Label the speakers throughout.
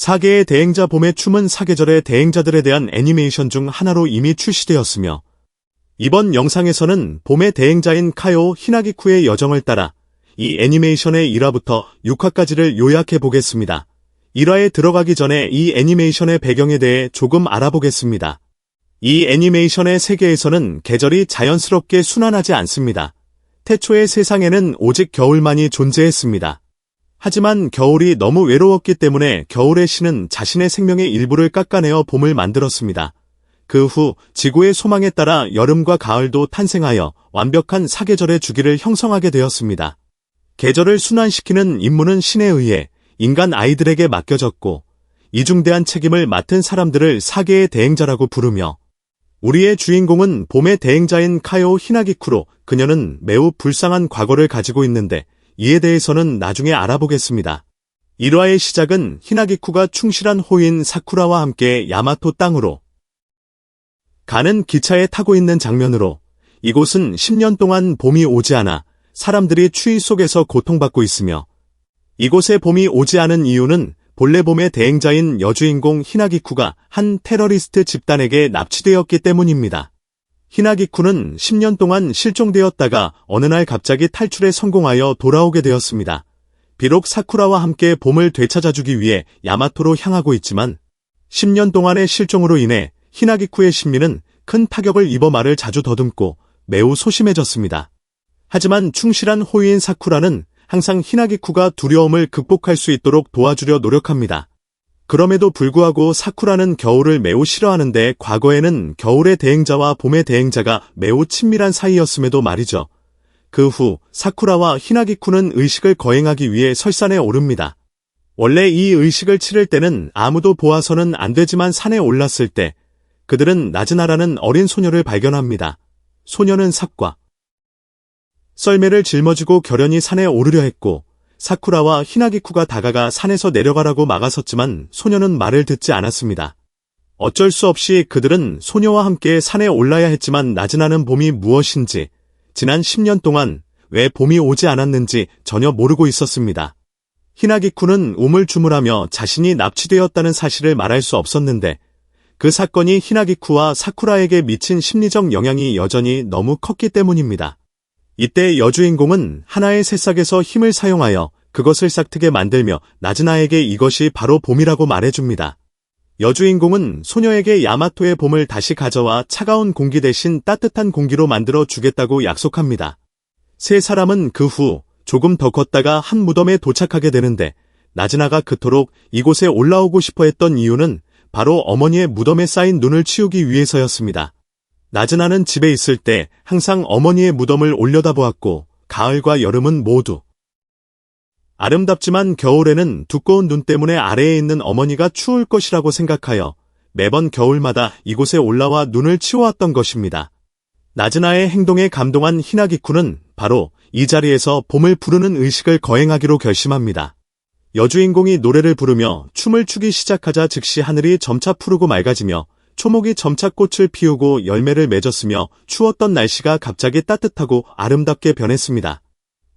Speaker 1: 사계의 대행자 봄의 춤은 사계절의 대행자들에 대한 애니메이션 중 하나로 이미 출시되었으며 이번 영상에서는 봄의 대행자인 카요 히나기쿠의 여정을 따라 이 애니메이션의 1화부터 6화까지를 요약해 보겠습니다. 1화에 들어가기 전에 이 애니메이션의 배경에 대해 조금 알아보겠습니다. 이 애니메이션의 세계에서는 계절이 자연스럽게 순환하지 않습니다. 태초의 세상에는 오직 겨울만이 존재했습니다. 하지만 겨울이 너무 외로웠기 때문에 겨울의 신은 자신의 생명의 일부를 깎아내어 봄을 만들었습니다. 그 후 지구의 소망에 따라 여름과 가을도 탄생하여 완벽한 사계절의 주기를 형성하게 되었습니다. 계절을 순환시키는 임무는 신에 의해 인간 아이들에게 맡겨졌고 이중대한 책임을 맡은 사람들을 사계의 대행자라고 부르며 우리의 주인공은 봄의 대행자인 카요 히나기쿠로 그녀는 매우 불쌍한 과거를 가지고 있는데 이에 대해서는 나중에 알아보겠습니다. 1화의 시작은 히나기쿠가 충실한 호인 사쿠라와 함께 야마토 땅으로 가는 기차에 타고 있는 장면으로 이곳은 10년 동안 봄이 오지 않아 사람들이 추위 속에서 고통받고 있으며 이곳에 봄이 오지 않은 이유는 본래 봄의 대행자인 여주인공 히나기쿠가 한 테러리스트 집단에게 납치되었기 때문입니다. 히나기쿠는 10년 동안 실종되었다가 어느 날 갑자기 탈출에 성공하여 돌아오게 되었습니다. 비록 사쿠라와 함께 봄을 되찾아주기 위해 야마토로 향하고 있지만 10년 동안의 실종으로 인해 히나기쿠의 심리는 큰 타격을 입어 말을 자주 더듬고 매우 소심해졌습니다. 하지만 충실한 호위인 사쿠라는 항상 히나기쿠가 두려움을 극복할 수 있도록 도와주려 노력합니다. 그럼에도 불구하고 사쿠라는 겨울을 매우 싫어하는데 과거에는 겨울의 대행자와 봄의 대행자가 매우 친밀한 사이였음에도 말이죠. 그 후 사쿠라와 히나기쿠는 의식을 거행하기 위해 설산에 오릅니다. 원래 이 의식을 치를 때는 아무도 보아서는 안 되지만 산에 올랐을 때 그들은 나즈나라는 어린 소녀를 발견합니다. 소녀는 삽과 썰매를 짊어지고 결연히 산에 오르려 했고 사쿠라와 히나기쿠가 다가가 산에서 내려가라고 막아섰지만 소녀는 말을 듣지 않았습니다. 어쩔 수 없이 그들은 소녀와 함께 산에 올라야 했지만 나즈나는 봄이 무엇인지 지난 10년 동안 왜 봄이 오지 않았는지 전혀 모르고 있었습니다. 히나기쿠는 우물쭈물하며 자신이 납치되었다는 사실을 말할 수 없었는데 그 사건이 히나기쿠와 사쿠라에게 미친 심리적 영향이 여전히 너무 컸기 때문입니다. 이때 여주인공은 하나의 새싹에서 힘을 사용하여 그것을 싹트게 만들며 나즈나에게 이것이 바로 봄이라고 말해줍니다. 여주인공은 소녀에게 야마토의 봄을 다시 가져와 차가운 공기 대신 따뜻한 공기로 만들어 주겠다고 약속합니다. 세 사람은 그 후 조금 더 걷다가 한 무덤에 도착하게 되는데 나즈나가 그토록 이곳에 올라오고 싶어 했던 이유는 바로 어머니의 무덤에 쌓인 눈을 치우기 위해서였습니다. 나즈나는 집에 있을 때 항상 어머니의 무덤을 올려다보았고 가을과 여름은 모두 아름답지만 겨울에는 두꺼운 눈 때문에 아래에 있는 어머니가 추울 것이라고 생각하여 매번 겨울마다 이곳에 올라와 눈을 치워왔던 것입니다. 나즈나의 행동에 감동한 히나기쿠는 바로 이 자리에서 봄을 부르는 의식을 거행하기로 결심합니다. 여주인공이 노래를 부르며 춤을 추기 시작하자 즉시 하늘이 점차 푸르고 맑아지며 초목이 점차 꽃을 피우고 열매를 맺었으며 추웠던 날씨가 갑자기 따뜻하고 아름답게 변했습니다.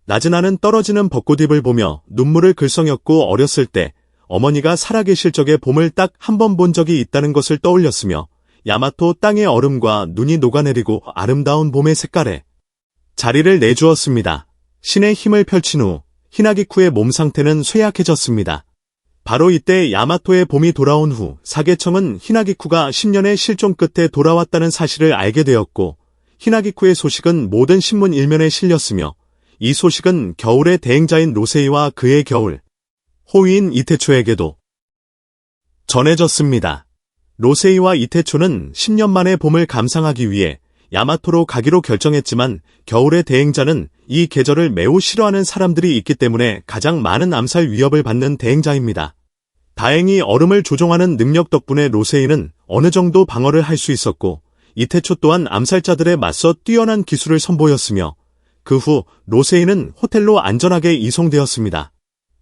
Speaker 1: 나즈나는 떨어지는 벚꽃잎을 보며 눈물을 글썽였고 어렸을 때 어머니가 살아계실 적에 봄을 딱 한 번 본 적이 있다는 것을 떠올렸으며 야마토 땅의 얼음과 눈이 녹아내리고 아름다운 봄의 색깔에 자리를 내주었습니다. 신의 힘을 펼친 후 히나기쿠의 몸 상태는 쇠약해졌습니다. 바로 이때 야마토의 봄이 돌아온 후 사계청은 히나기쿠가 10년의 실종 끝에 돌아왔다는 사실을 알게 되었고 히나기쿠의 소식은 모든 신문 일면에 실렸으며 이 소식은 겨울의 대행자인 로세이와 그의 겨울 호위인 이테초에게도 전해졌습니다. 로세이와 이테초는 10년 만에 봄을 감상하기 위해 야마토로 가기로 결정했지만 겨울의 대행자는 이 계절을 매우 싫어하는 사람들이 있기 때문에 가장 많은 암살 위협을 받는 대행자입니다. 다행히 얼음을 조종하는 능력 덕분에 로세이는 어느 정도 방어를 할 수 있었고 이테초 또한 암살자들에 맞서 뛰어난 기술을 선보였으며 그 후 로세이는 호텔로 안전하게 이송되었습니다.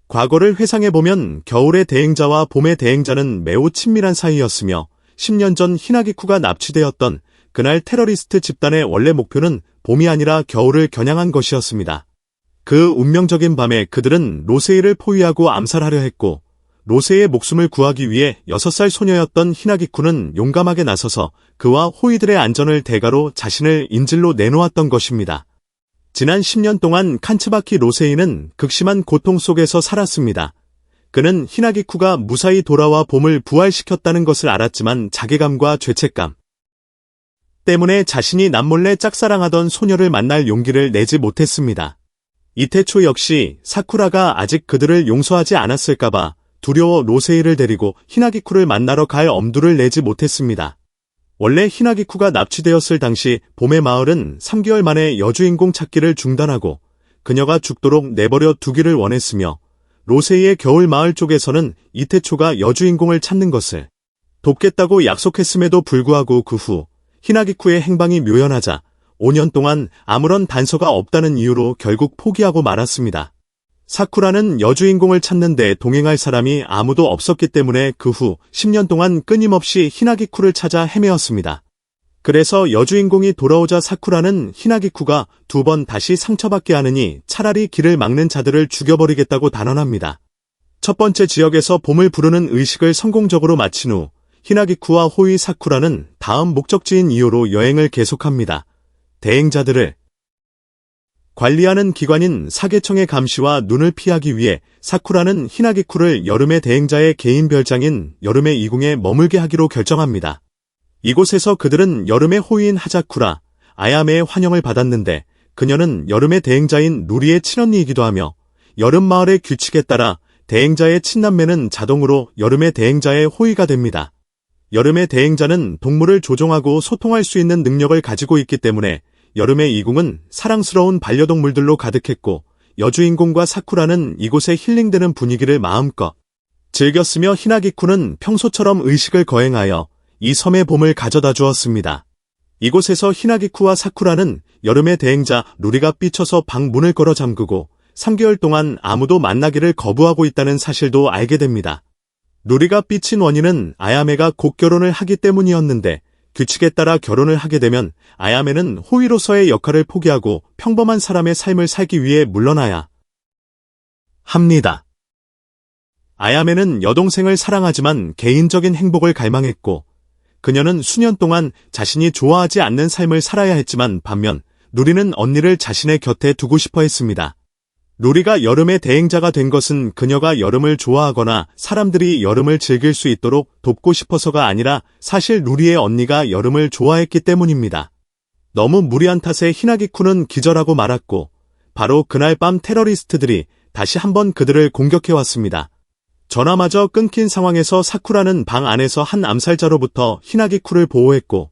Speaker 1: 과거를 회상해보면 겨울의 대행자와 봄의 대행자는 매우 친밀한 사이였으며 10년 전 히나기쿠가 납치되었던 그날 테러리스트 집단의 원래 목표는 봄이 아니라 겨울을 겨냥한 것이었습니다. 그 운명적인 밤에 그들은 로세이를 포위하고 암살하려 했고 로세의 목숨을 구하기 위해 6살 소녀였던 히나기쿠는 용감하게 나서서 그와 호위들의 안전을 대가로 자신을 인질로 내놓았던 것입니다. 지난 10년 동안 칸츠바키 로세이는 극심한 고통 속에서 살았습니다. 그는 히나기쿠가 무사히 돌아와 봄을 부활시켰다는 것을 알았지만 자괴감과 죄책감 때문에 자신이 남몰래 짝사랑하던 소녀를 만날 용기를 내지 못했습니다. 이태초 역시 사쿠라가 아직 그들을 용서하지 않았을까봐 두려워 로세이를 데리고 히나기쿠를 만나러 갈 엄두를 내지 못했습니다. 원래 히나기쿠가 납치되었을 당시 봄의 마을은 3개월 만에 여주인공 찾기를 중단하고 그녀가 죽도록 내버려 두기를 원했으며 로세이의 겨울 마을 쪽에서는 이태초가 여주인공을 찾는 것을 돕겠다고 약속했음에도 불구하고 그 후 히나기쿠의 행방이 묘연하자 5년 동안 아무런 단서가 없다는 이유로 결국 포기하고 말았습니다. 사쿠라는 여주인공을 찾는데 동행할 사람이 아무도 없었기 때문에 그 후 10년 동안 끊임없이 히나기쿠를 찾아 헤매었습니다. 그래서 여주인공이 돌아오자 사쿠라는 히나기쿠가 2번 다시 상처받게 하느니 차라리 길을 막는 자들을 죽여버리겠다고 단언합니다. 첫 번째 지역에서 봄을 부르는 의식을 성공적으로 마친 후 히나기쿠와 호위 사쿠라는 다음 목적지인 이오로 여행을 계속합니다. 대행자들을 관리하는 기관인 사계청의 감시와 눈을 피하기 위해 사쿠라는 히나기쿠를 여름의 대행자의 개인 별장인 여름의 이궁에 머물게 하기로 결정합니다. 이곳에서 그들은 여름의 호위인 하자쿠라, 아야메의 환영을 받았는데 그녀는 여름의 대행자인 누리의 친언니이기도 하며 여름 마을의 규칙에 따라 대행자의 친남매는 자동으로 여름의 대행자의 호위가 됩니다. 여름의 대행자는 동물을 조종하고 소통할 수 있는 능력을 가지고 있기 때문에 여름의 이궁은 사랑스러운 반려동물들로 가득했고 여주인공과 사쿠라는 이곳의 힐링되는 분위기를 마음껏 즐겼으며 히나기쿠는 평소처럼 의식을 거행하여 이 섬의 봄을 가져다 주었습니다. 이곳에서 히나기쿠와 사쿠라는 여름의 대행자 루리가 삐쳐서 방 문을 걸어 잠그고 3개월 동안 아무도 만나기를 거부하고 있다는 사실도 알게 됩니다. 루리가 삐친 원인은 아야메가 곧 결혼을 하기 때문이었는데 규칙에 따라 결혼을 하게 되면 아야메는 호위로서의 역할을 포기하고 평범한 사람의 삶을 살기 위해 물러나야 합니다. 아야메는 여동생을 사랑하지만 개인적인 행복을 갈망했고 그녀는 수년 동안 자신이 좋아하지 않는 삶을 살아야 했지만 반면 루리는 언니를 자신의 곁에 두고 싶어 했습니다. 루리가 여름의 대행자가 된 것은 그녀가 여름을 좋아하거나 사람들이 여름을 즐길 수 있도록 돕고 싶어서가 아니라 사실 루리의 언니가 여름을 좋아했기 때문입니다. 너무 무리한 탓에 히나기쿠는 기절하고 말았고 바로 그날 밤 테러리스트들이 다시 한번 그들을 공격해왔습니다. 전화마저 끊긴 상황에서 사쿠라는 방 안에서 한 암살자로부터 히나기쿠를 보호했고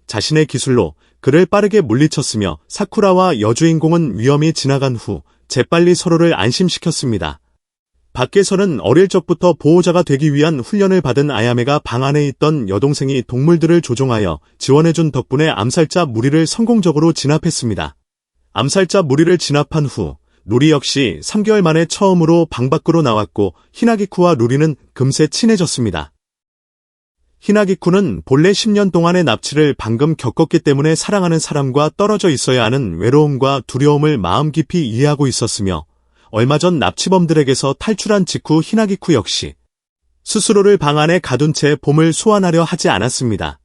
Speaker 1: 자신의 기술로 그를 빠르게 물리쳤으며 사쿠라와 여주인공은 위험이 지나간 후 재빨리 서로를 안심시켰습니다. 밖에서는 어릴 적부터 보호자가 되기 위한 훈련을 받은 아야메가 방 안에 있던 여동생이 동물들을 조종하여 지원해준 덕분에 암살자 무리를 성공적으로 진압했습니다. 암살자 무리를 진압한 후 루리 역시 3개월 만에 처음으로 방 밖으로 나왔고 히나기쿠와 루리는 금세 친해졌습니다. 히나기쿠는 본래 10년 동안의 납치를 방금 겪었기 때문에 사랑하는 사람과 떨어져 있어야 하는 외로움과 두려움을 마음 깊이 이해하고 있었으며 얼마 전 납치범들에게서 탈출한 직후 히나기쿠 역시 스스로를 방 안에 가둔 채 봄을 소환하려 하지 않았습니다.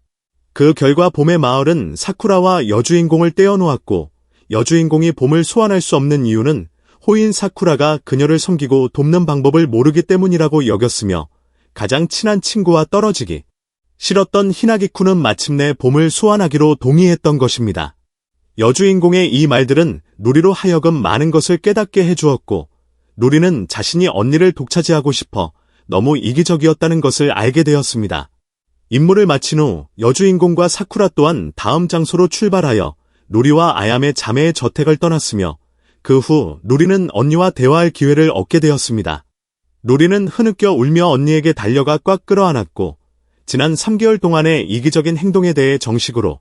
Speaker 1: 그 결과 봄의 마을은 사쿠라와 여주인공을 떼어놓았고 여주인공이 봄을 소환할 수 없는 이유는 호인 사쿠라가 그녀를 섬기고 돕는 방법을 모르기 때문이라고 여겼으며 가장 친한 친구와 떨어지기 싫었던 히나기쿠는 마침내 봄을 소환하기로 동의했던 것입니다. 여주인공의 이 말들은 루리로 하여금 많은 것을 깨닫게 해주었고 루리는 자신이 언니를 독차지하고 싶어 너무 이기적이었다는 것을 알게 되었습니다. 임무를 마친 후 여주인공과 사쿠라 또한 다음 장소로 출발하여 루리와 아야메 자매의 저택을 떠났으며 그 후 루리는 언니와 대화할 기회를 얻게 되었습니다. 루리는 흐느껴 울며 언니에게 달려가 꽉 끌어안았고 지난 3개월 동안의 이기적인 행동에 대해 정식으로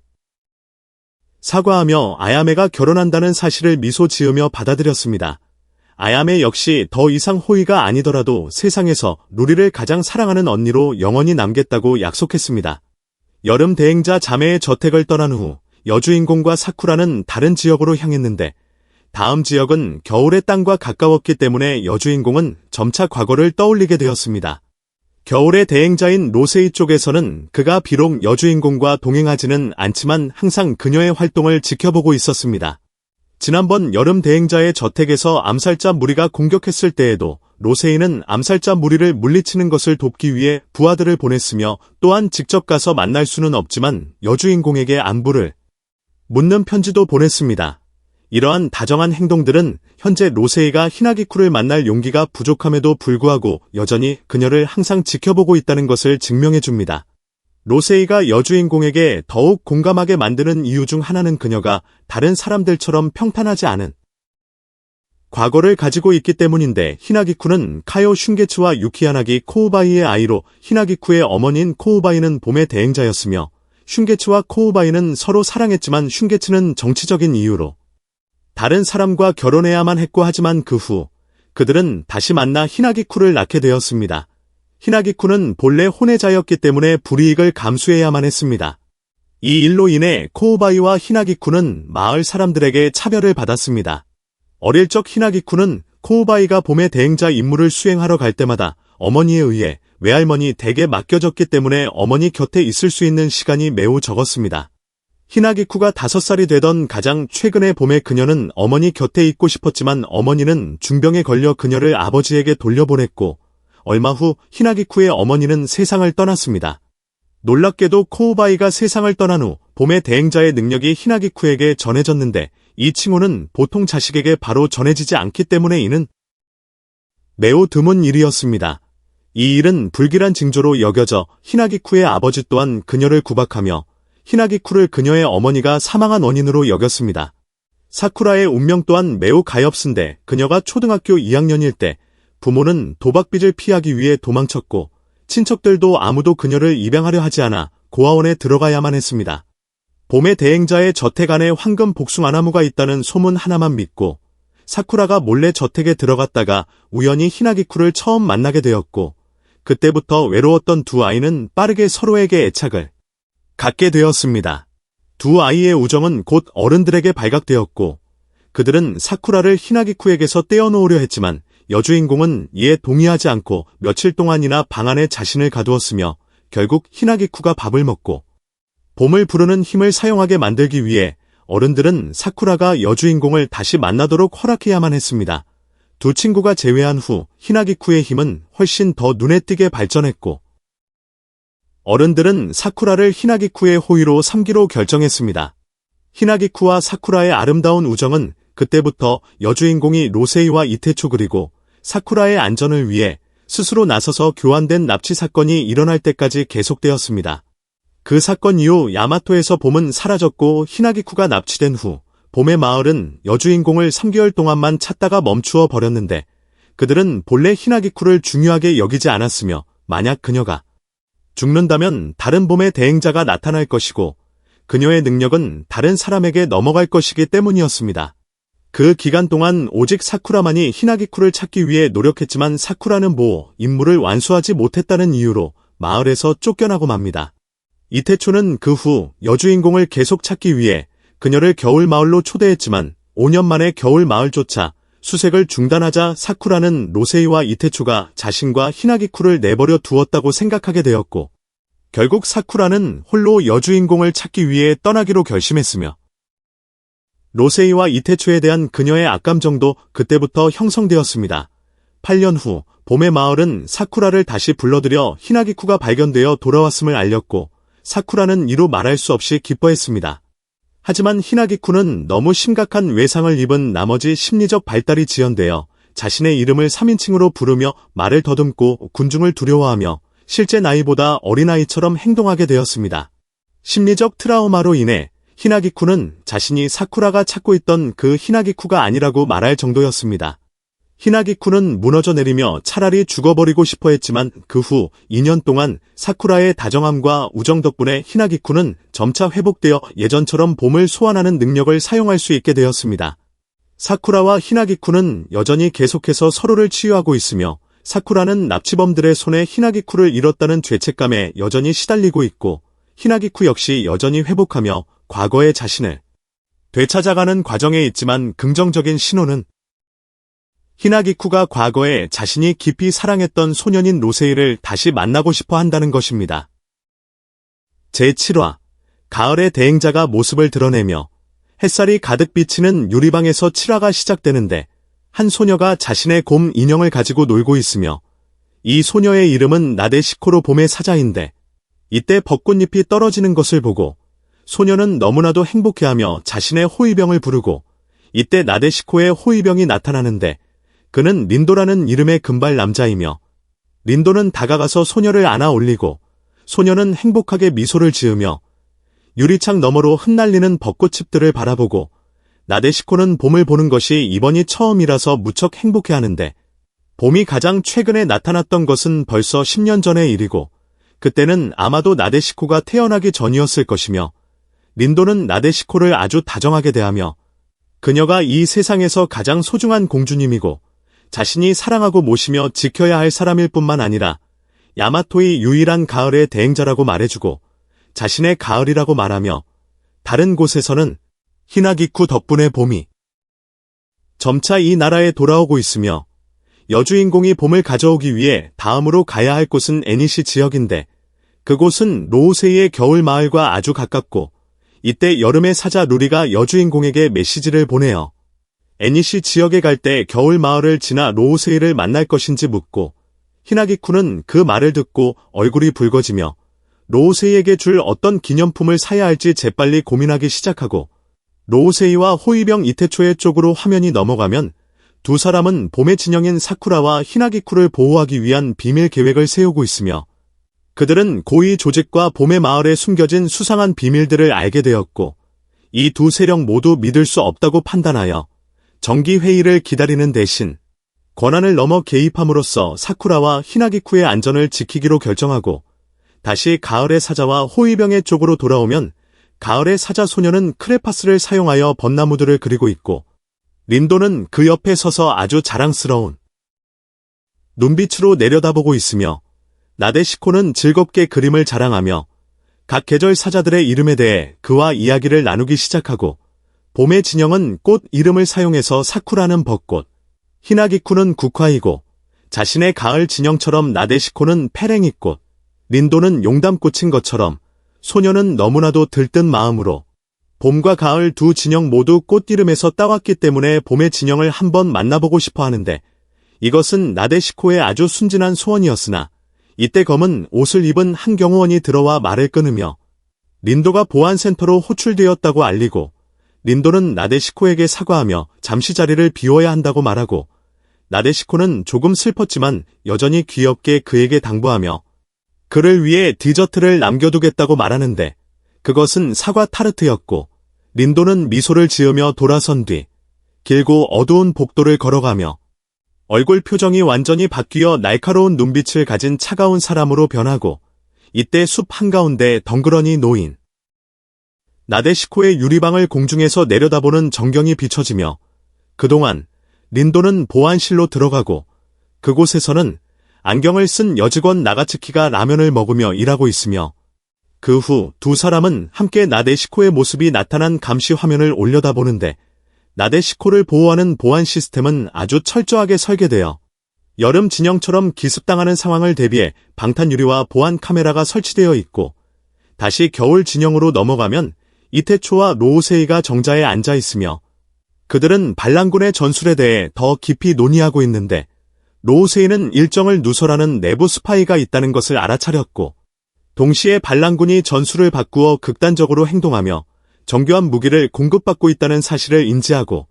Speaker 1: 사과하며 아야메가 결혼한다는 사실을 미소 지으며 받아들였습니다. 아야메 역시 더 이상 호의가 아니더라도 세상에서 루리를 가장 사랑하는 언니로 영원히 남겠다고 약속했습니다. 여름 대행자 자매의 저택을 떠난 후 여주인공과 사쿠라는 다른 지역으로 향했는데 다음 지역은 겨울의 땅과 가까웠기 때문에 여주인공은 점차 과거를 떠올리게 되었습니다. 겨울의 대행자인 로세이 쪽에서는 그가 비록 여주인공과 동행하지는 않지만 항상 그녀의 활동을 지켜보고 있었습니다. 지난번 여름 대행자의 저택에서 암살자 무리가 공격했을 때에도 로세이는 암살자 무리를 물리치는 것을 돕기 위해 부하들을 보냈으며 또한 직접 가서 만날 수는 없지만 여주인공에게 안부를 묻는 편지도 보냈습니다. 이러한 다정한 행동들은 현재 로세이가 히나기쿠를 만날 용기가 부족함에도 불구하고 여전히 그녀를 항상 지켜보고 있다는 것을 증명해줍니다. 로세이가 여주인공에게 더욱 공감하게 만드는 이유 중 하나는 그녀가 다른 사람들처럼 평탄하지 않은 과거를 가지고 있기 때문인데, 히나기쿠는 카요 슌게츠와 유키야나기 코우바이의 아이로 히나기쿠의 어머니인 코우바이는 봄의 대행자였으며 슌게츠와 코우바이는 서로 사랑했지만 슌게츠는 정치적인 이유로 다른 사람과 결혼해야만 했고, 하지만 그 후 그들은 다시 만나 히나기쿠를 낳게 되었습니다. 히나기쿠는 본래 혼외자였기 때문에 불이익을 감수해야만 했습니다. 이 일로 인해 코우바이와 히나기쿠는 마을 사람들에게 차별을 받았습니다. 어릴 적 히나기쿠는 코우바이가 봄의 대행자 임무를 수행하러 갈 때마다 어머니에 의해 외할머니 댁에 맡겨졌기 때문에 어머니 곁에 있을 수 있는 시간이 매우 적었습니다. 히나기쿠가 5살이 되던 가장 최근의 봄에 그녀는 어머니 곁에 있고 싶었지만 어머니는 중병에 걸려 그녀를 아버지에게 돌려보냈고, 얼마 후 히나기쿠의 어머니는 세상을 떠났습니다. 놀랍게도 코우바이가 세상을 떠난 후 봄의 대행자의 능력이 히나기쿠에게 전해졌는데, 이 칭호는 보통 자식에게 바로 전해지지 않기 때문에 이는 매우 드문 일이었습니다. 이 일은 불길한 징조로 여겨져 히나기쿠의 아버지 또한 그녀를 구박하며 히나기쿠를 그녀의 어머니가 사망한 원인으로 여겼습니다. 사쿠라의 운명 또한 매우 가엾은데, 그녀가 초등학교 2학년일 때 부모는 도박빚을 피하기 위해 도망쳤고 친척들도 아무도 그녀를 입양하려 하지 않아 고아원에 들어가야만 했습니다. 봄의 대행자의 저택 안에 황금 복숭아나무가 있다는 소문 하나만 믿고 사쿠라가 몰래 저택에 들어갔다가 우연히 히나기쿠를 처음 만나게 되었고, 그때부터 외로웠던 두 아이는 빠르게 서로에게 애착을 갖게 되었습니다. 두 아이의 우정은 곧 어른들에게 발각되었고, 그들은 사쿠라를 히나기쿠에게서 떼어놓으려 했지만 여주인공은 이에 동의하지 않고 며칠 동안이나 방 안에 자신을 가두었으며 결국 히나기쿠가 밥을 먹고 봄을 부르는 힘을 사용하게 만들기 위해 어른들은 사쿠라가 여주인공을 다시 만나도록 허락해야만 했습니다. 두 친구가 재회한 후 히나기쿠의 힘은 훨씬 더 눈에 띄게 발전했고, 어른들은 사쿠라를 히나기쿠의 호의로 삼기로 결정했습니다. 히나기쿠와 사쿠라의 아름다운 우정은 그때부터 여주인공이 로세이와 이테초 그리고 사쿠라의 안전을 위해 스스로 나서서 교환된 납치 사건이 일어날 때까지 계속되었습니다. 그 사건 이후 야마토에서 봄은 사라졌고 히나기쿠가 납치된 후 봄의 마을은 여주인공을 3개월 동안만 찾다가 멈추어 버렸는데, 그들은 본래 히나기쿠를 중요하게 여기지 않았으며 만약 그녀가 죽는다면 다른 봄의 대행자가 나타날 것이고 그녀의 능력은 다른 사람에게 넘어갈 것이기 때문이었습니다. 그 기간 동안 오직 사쿠라만이 히나기쿠를 찾기 위해 노력했지만 사쿠라는 임무를 완수하지 못했다는 이유로 마을에서 쫓겨나고 맙니다. 이테초는 그 후 여주인공을 계속 찾기 위해 그녀를 겨울 마을로 초대했지만 5년 만에 겨울 마을조차 수색을 중단하자 사쿠라는 로세이와 이테초가 자신과 히나기쿠를 내버려 두었다고 생각하게 되었고, 결국 사쿠라는 홀로 여주인공을 찾기 위해 떠나기로 결심했으며 로세이와 이테초에 대한 그녀의 악감정도 그때부터 형성되었습니다. 8년 후 봄의 마을은 사쿠라를 다시 불러들여 히나기쿠가 발견되어 돌아왔음을 알렸고, 사쿠라는 이루 말할 수 없이 기뻐했습니다. 하지만 히나기쿠는 너무 심각한 외상을 입은 나머지 심리적 발달이 지연되어 자신의 이름을 3인칭으로 부르며 말을 더듬고 군중을 두려워하며 실제 나이보다 어린아이처럼 행동하게 되었습니다. 심리적 트라우마로 인해 히나기쿠는 자신이 사쿠라가 찾고 있던 그 히나기쿠가 아니라고 말할 정도였습니다. 히나기쿠는 무너져 내리며 차라리 죽어버리고 싶어 했지만 그 후 2년 동안 사쿠라의 다정함과 우정 덕분에 히나기쿠는 점차 회복되어 예전처럼 봄을 소환하는 능력을 사용할 수 있게 되었습니다. 사쿠라와 히나기쿠는 여전히 계속해서 서로를 치유하고 있으며 사쿠라는 납치범들의 손에 히나기쿠를 잃었다는 죄책감에 여전히 시달리고 있고, 히나기쿠 역시 여전히 회복하며 과거의 자신을 되찾아가는 과정에 있지만 긍정적인 신호는 히나기쿠가 과거에 자신이 깊이 사랑했던 소년인 로세이를 다시 만나고 싶어 한다는 것입니다. 제7화 가을의 대행자가 모습을 드러내며 햇살이 가득 비치는 유리방에서 7화가 시작되는데 한 소녀가 자신의 곰 인형을 가지고 놀고 있으며 이 소녀의 이름은 나데시코로 봄의 사자인데 이때 벚꽃잎이 떨어지는 것을 보고 소녀는 너무나도 행복해하며 자신의 호위병을 부르고 이때 나데시코의 호위병이 나타나는데 그는 린도라는 이름의 금발 남자이며 린도는 다가가서 소녀를 안아 올리고 소녀는 행복하게 미소를 지으며 유리창 너머로 흩날리는 벚꽃잎들을 바라보고 나데시코는 봄을 보는 것이 이번이 처음이라서 무척 행복해하는데 봄이 가장 최근에 나타났던 것은 벌써 10년 전의 일이고 그때는 아마도 나데시코가 태어나기 전이었을 것이며 린도는 나데시코를 아주 다정하게 대하며 그녀가 이 세상에서 가장 소중한 공주님이고 자신이 사랑하고 모시며 지켜야 할 사람일 뿐만 아니라 야마토의 유일한 가을의 대행자라고 말해주고 자신의 가을이라고 말하며 다른 곳에서는 히나기쿠 덕분에 봄이 점차 이 나라에 돌아오고 있으며 여주인공이 봄을 가져오기 위해 다음으로 가야 할 곳은 애니시 지역인데 그곳은 로우세이의 겨울 마을과 아주 가깝고 이때 여름의 사자 루리가 여주인공에게 메시지를 보내어 애니시 지역에 갈 때 겨울 마을을 지나 로우세이를 만날 것인지 묻고 히나기쿠는 그 말을 듣고 얼굴이 붉어지며 로우세이에게 줄 어떤 기념품을 사야 할지 재빨리 고민하기 시작하고 로우세이와 호위병 이테초의 쪽으로 화면이 넘어가면 두 사람은 봄의 진영인 사쿠라와 히나기쿠를 보호하기 위한 비밀 계획을 세우고 있으며 그들은 고위 조직과 봄의 마을에 숨겨진 수상한 비밀들을 알게 되었고 이 두 세력 모두 믿을 수 없다고 판단하여 정기회의를 기다리는 대신 권한을 넘어 개입함으로써 사쿠라와 히나기쿠의 안전을 지키기로 결정하고 다시 가을의 사자와 호위병의 쪽으로 돌아오면 가을의 사자 소녀는 크레파스를 사용하여 벚나무들을 그리고 있고 린도는 그 옆에 서서 아주 자랑스러운 눈빛으로 내려다보고 있으며 나데시코는 즐겁게 그림을 자랑하며 각 계절 사자들의 이름에 대해 그와 이야기를 나누기 시작하고 봄의 진영은 꽃 이름을 사용해서 사쿠라는 벚꽃, 히나기쿠는 국화이고 자신의 가을 진영처럼 나데시코는 페랭이꽃, 린도는 용담꽃인 것처럼 소녀는 너무나도 들뜬 마음으로 봄과 가을 두 진영 모두 꽃 이름에서 따왔기 때문에 봄의 진영을 한번 만나보고 싶어 하는데 이것은 나데시코의 아주 순진한 소원이었으나 이때 검은 옷을 입은 한 경호원이 들어와 말을 끊으며 린도가 보안센터로 호출되었다고 알리고 린도는 나데시코에게 사과하며 잠시 자리를 비워야 한다고 말하고 나데시코는 조금 슬펐지만 여전히 귀엽게 그에게 당부하며 그를 위해 디저트를 남겨두겠다고 말하는데 그것은 사과 타르트였고 린도는 미소를 지으며 돌아선 뒤 길고 어두운 복도를 걸어가며 얼굴 표정이 완전히 바뀌어 날카로운 눈빛을 가진 차가운 사람으로 변하고 이때 숲 한가운데 덩그러니 놓인 나데시코의 유리방을 공중에서 내려다보는 정경이 비춰지며 그동안 린도는 보안실로 들어가고 그곳에서는 안경을 쓴 여직원 나가츠키가 라면을 먹으며 일하고 있으며 그 후 두 사람은 함께 나데시코의 모습이 나타난 감시 화면을 올려다보는데 나데시코를 보호하는 보안 시스템은 아주 철저하게 설계되어 여름 진영처럼 기습당하는 상황을 대비해 방탄 유리와 보안 카메라가 설치되어 있고 다시 겨울 진영으로 넘어가면 이테초와 로우세이가 정자에 앉아 있으며 그들은 반란군의 전술에 대해 더 깊이 논의하고 있는데 로우세이는 일정을 누설하는 내부 스파이가 있다는 것을 알아차렸고 동시에 반란군이 전술을 바꾸어 극단적으로 행동하며 정교한 무기를 공급받고 있다는 사실을 인지하고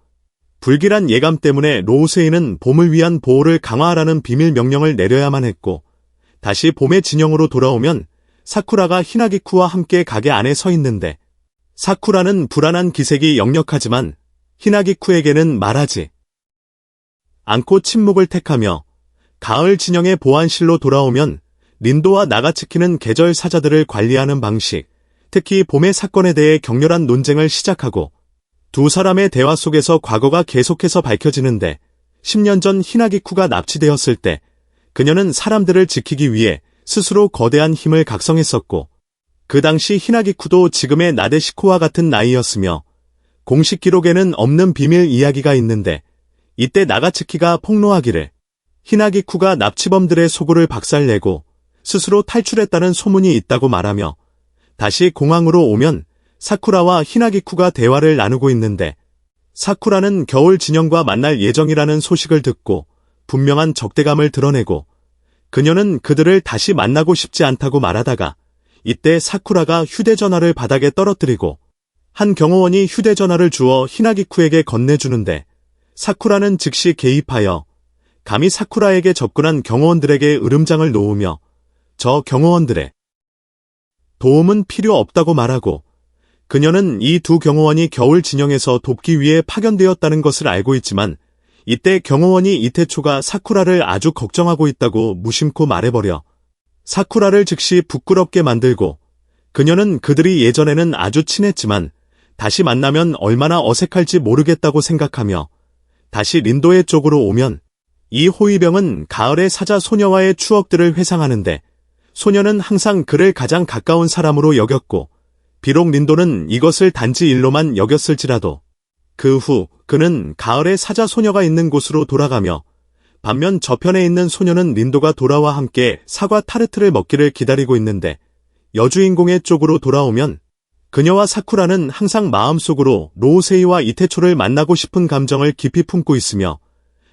Speaker 1: 불길한 예감 때문에 로우세이는 봄을 위한 보호를 강화하라는 비밀 명령을 내려야만 했고 다시 봄의 진영으로 돌아오면 사쿠라가 히나기쿠와 함께 가게 안에 서 있는데 사쿠라는 불안한 기색이 역력하지만 히나기쿠에게는 말하지 않고 침묵을 택하며 가을 진영의 보안실로 돌아오면 린도와 나가츠키는 계절 사자들을 관리하는 방식, 특히 봄의 사건에 대해 격렬한 논쟁을 시작하고 두 사람의 대화 속에서 과거가 계속해서 밝혀지는데 10년 전 히나기쿠가 납치되었을 때 그녀는 사람들을 지키기 위해 스스로 거대한 힘을 각성했었고 그 당시 히나기쿠도 지금의 나데시코와 같은 나이였으며 공식 기록에는 없는 비밀 이야기가 있는데 이때 나가츠키가 폭로하기를 히나기쿠가 납치범들의 소굴을 박살내고 스스로 탈출했다는 소문이 있다고 말하며 다시 공항으로 오면 사쿠라와 히나기쿠가 대화를 나누고 있는데 사쿠라는 겨울 진영과 만날 예정이라는 소식을 듣고 분명한 적대감을 드러내고 그녀는 그들을 다시 만나고 싶지 않다고 말하다가 이때 사쿠라가 휴대전화를 바닥에 떨어뜨리고 한 경호원이 휴대전화를 주어 히나기쿠에게 건네주는데 사쿠라는 즉시 개입하여 감히 사쿠라에게 접근한 경호원들에게 으름장을 놓으며 저 경호원들의 도움은 필요 없다고 말하고 그녀는 이 두 경호원이 겨울 진영에서 돕기 위해 파견되었다는 것을 알고 있지만 이때 경호원이 이태초가 사쿠라를 아주 걱정하고 있다고 무심코 말해버려 사쿠라를 즉시 부끄럽게 만들고 그녀는 그들이 예전에는 아주 친했지만 다시 만나면 얼마나 어색할지 모르겠다고 생각하며 다시 린도의 쪽으로 오면 이 호위병은 가을의 사자 소녀와의 추억들을 회상하는데 소녀는 항상 그를 가장 가까운 사람으로 여겼고 비록 린도는 이것을 단지 일로만 여겼을지라도 그 후 그는 가을의 사자 소녀가 있는 곳으로 돌아가며 반면 저편에 있는 소녀는 린도가 돌아와 함께 사과 타르트를 먹기를 기다리고 있는데 여주인공의 쪽으로 돌아오면 그녀와 사쿠라는 항상 마음속으로 로우세이와 이태초를 만나고 싶은 감정을 깊이 품고 있으며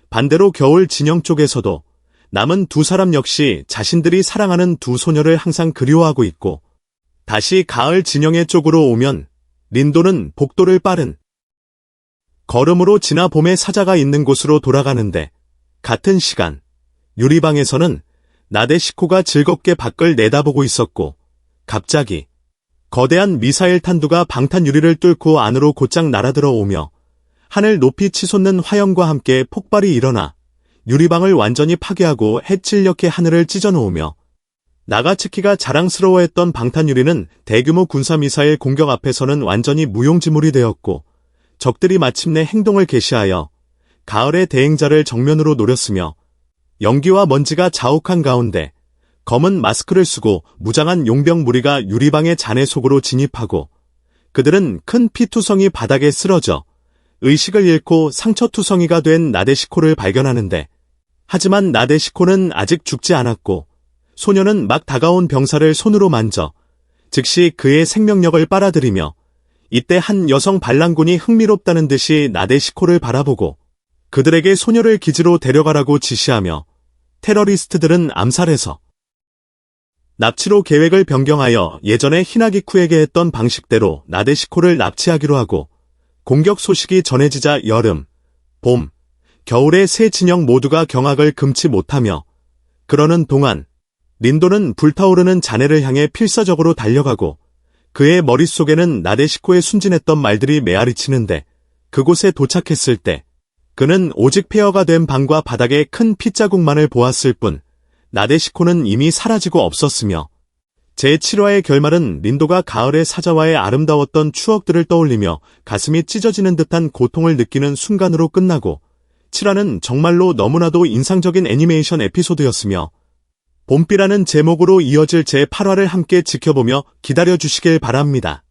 Speaker 1: 반대로 겨울 진영 쪽에서도 남은 두 사람 역시 자신들이 사랑하는 두 소녀를 항상 그리워하고 있고 다시 가을 진영의 쪽으로 오면 린도는 복도를 빠른 걸음으로 지나 봄의 사자가 있는 곳으로 돌아가는데 같은 시간 유리방에서는 나데시코가 즐겁게 밖을 내다보고 있었고 갑자기 거대한 미사일 탄두가 방탄 유리를 뚫고 안으로 곧장 날아들어 오며 하늘 높이 치솟는 화염과 함께 폭발이 일어나 유리방을 완전히 파괴하고 해칠녘의 하늘을 찢어놓으며 나가츠키가 자랑스러워했던 방탄유리는 대규모 군사미사일 공격 앞에서는 완전히 무용지물이 되었고 적들이 마침내 행동을 개시하여 가을의 대행자를 정면으로 노렸으며 연기와 먼지가 자욱한 가운데 검은 마스크를 쓰고 무장한 용병 무리가 유리방의 잔해 속으로 진입하고 그들은 큰 피투성이 바닥에 쓰러져 의식을 잃고 상처투성이가 된 나데시코를 발견하는데 하지만 나데시코는 아직 죽지 않았고 소녀는 막 다가온 병사를 손으로 만져 즉시 그의 생명력을 빨아들이며 이때 한 여성 반란군이 흥미롭다는 듯이 나데시코를 바라보고 그들에게 소녀를 기지로 데려가라고 지시하며 테러리스트들은 암살해서 납치로 계획을 변경하여 예전에 히나기쿠에게 했던 방식대로 나데시코를 납치하기로 하고 공격 소식이 전해지자 여름, 봄, 겨울의 세 진영 모두가 경악을 금치 못하며 그러는 동안 린도는 불타오르는 잔해를 향해 필사적으로 달려가고 그의 머릿속에는 나데시코에 순진했던 말들이 메아리치는데 그곳에 도착했을 때 그는 오직 폐허가 된 방과 바닥에 큰 핏자국만을 보았을 뿐 나데시코는 이미 사라지고 없었으며 제7화의 결말은 린도가 가을의 사자와의 아름다웠던 추억들을 떠올리며 가슴이 찢어지는 듯한 고통을 느끼는 순간으로 끝나고 7화는 정말로 너무나도 인상적인 애니메이션 에피소드였으며 봄비라는 제목으로 이어질 제8화를 함께 지켜보며 기다려주시길 바랍니다.